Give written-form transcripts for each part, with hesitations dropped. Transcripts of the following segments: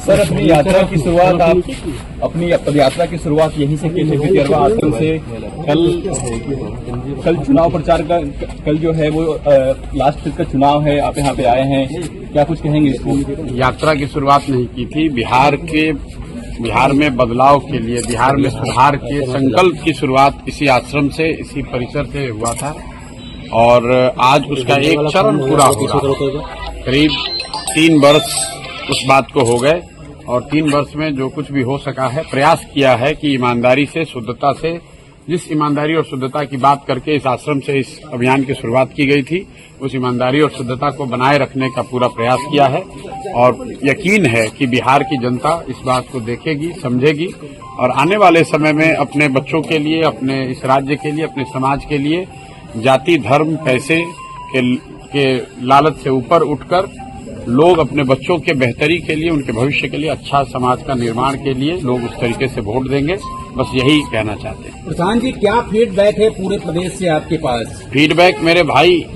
Sir, अपनी यात्रा की शुरुआत अपनी पदयात्रा की शुरुआत यहीं से की थी भितिहरवा आश्रम से। कल चुनाव प्रचार का कल जो है वो लास्ट फेज का चुनाव है, आप यहाँ पे आए हैं, क्या कुछ कहेंगे इसको? यात्रा की शुरुआत नहीं की थी। बिहार में बदलाव के लिए, बिहार में सुधार के संकल्प की शुरुआत इसी आश्रम से, इसी परिसर से हुआ था और आज उसका एक चरण पूरा हुआ। करीब 3 वर्ष उस बात को हो गए और 3 वर्ष में जो कुछ भी हो सका है, प्रयास किया है कि ईमानदारी से, शुद्धता से, जिस ईमानदारी और शुद्धता की बात करके इस आश्रम से इस अभियान की शुरुआत की गई थी, उस ईमानदारी और शुद्धता को बनाए रखने का पूरा प्रयास किया है और यकीन है कि बिहार की जनता इस बात को देखेगी, समझेगी और आने वाले समय में अपने बच्चों के लिए, अपने इस राज्य के लिए, अपने समाज के लिए जाति, धर्म, पैसे के लालच से ऊपर उठकर लोग अपने बच्चों के बेहतरी के लिए, उनके भविष्य के लिए, अच्छा समाज का निर्माण के लिए लोग उस तरीके से वोट देंगे। बस यही कहना चाहते हैं। प्रधान जी, क्या फीडबैक है पूरे प्रदेश से आपके पास? फीडबैक मेरे भाई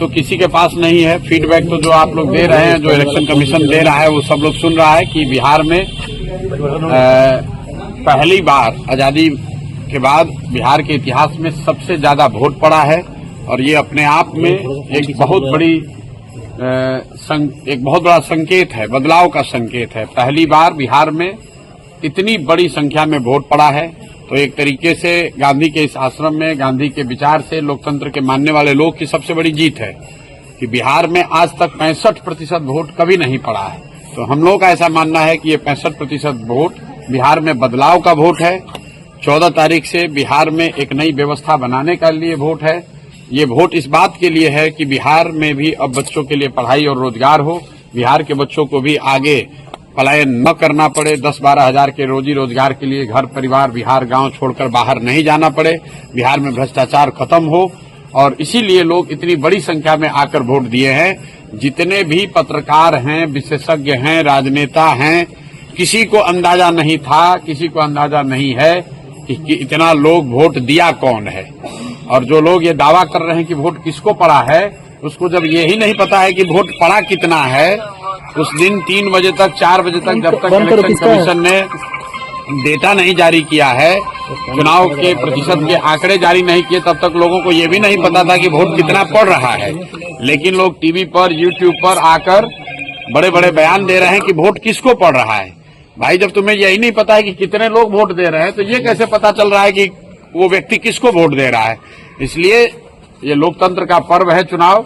तो किसी के पास नहीं है। फीडबैक तो जो आप लोग दे रहे हैं, जो इलेक्शन कमीशन दे रहा है, वो सब लोग सुन रहा है कि बिहार में पहली बार आजादी के बाद बिहार के इतिहास में सबसे ज्यादा वोट पड़ा है और ये अपने आप में एक बहुत बड़ा संकेत है, बदलाव का संकेत है। पहली बार बिहार में इतनी बड़ी संख्या में वोट पड़ा है तो एक तरीके से गांधी के इस आश्रम में, गांधी के विचार से, लोकतंत्र के मानने वाले लोग की सबसे बड़ी जीत है कि बिहार में आज तक 65% वोट कभी नहीं पड़ा है। तो हम लोग का ऐसा मानना है कि ये 65% वोट बिहार में बदलाव का वोट है। 14 तारीख से बिहार में एक नई व्यवस्था बनाने के लिए वोट है। ये वोट इस बात के लिए है कि बिहार में भी अब बच्चों के लिए पढ़ाई और रोजगार हो, बिहार के बच्चों को भी आगे पलायन न करना पड़े, 10-12 हजार के रोजी रोजगार के लिए घर परिवार, बिहार गांव छोड़कर बाहर नहीं जाना पड़े, बिहार में भ्रष्टाचार खत्म हो और इसीलिए लोग इतनी बड़ी संख्या में आकर वोट दिए हैं। जितने भी पत्रकार हैं, विशेषज्ञ हैं, राजनेता हैं, किसी को अंदाजा नहीं था, किसी को अंदाजा नहीं है कि इतना लोग वोट दिया कौन है। और जो लोग ये दावा कर रहे हैं कि वोट किसको पड़ा है, उसको जब ये ही नहीं पता है कि वोट पड़ा कितना है, उस दिन 3 बजे तक, 4 बजे तक, जब तक इलेक्शन कमीशन ने डेटा नहीं जारी किया है, चुनाव के प्रतिशत के आंकड़े जारी नहीं किए, तब तक लोगों को ये भी नहीं पता था कि वोट कितना पड़ रहा है। लेकिन लोग टीवी पर, यूट्यूब पर आकर बड़े बड़े बयान दे रहे हैं कि वोट किसको पड़ रहा है। भाई, जब तुम्हें यही नहीं पता है कि कितने लोग वोट दे रहे हैं तो ये कैसे पता चल रहा है कि वो व्यक्ति किसको वोट दे रहा है? इसलिए ये लोकतंत्र का पर्व है चुनाव।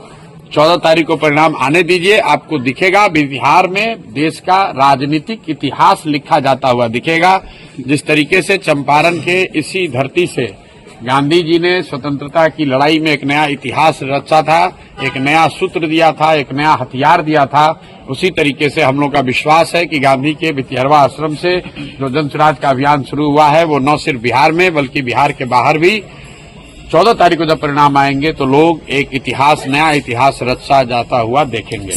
14 तारीख को परिणाम आने दीजिए, आपको दिखेगा बिहार में देश का राजनीतिक इतिहास लिखा जाता हुआ दिखेगा। जिस तरीके से चंपारण के इसी धरती से गांधी जी ने स्वतंत्रता की लड़ाई में एक नया इतिहास रचा था, एक नया सूत्र दिया था, एक नया हथियार दिया था, उसी तरीके से हम लोग का विश्वास है कि गांधी के भितिहरवा आश्रम से जो जन स्वराज का अभियान शुरू हुआ है, वो न सिर्फ बिहार में बल्कि बिहार के बाहर भी 14 तारीख को जब परिणाम आएंगे तो लोग एक इतिहास, नया इतिहास रचा जाता हुआ देखेंगे।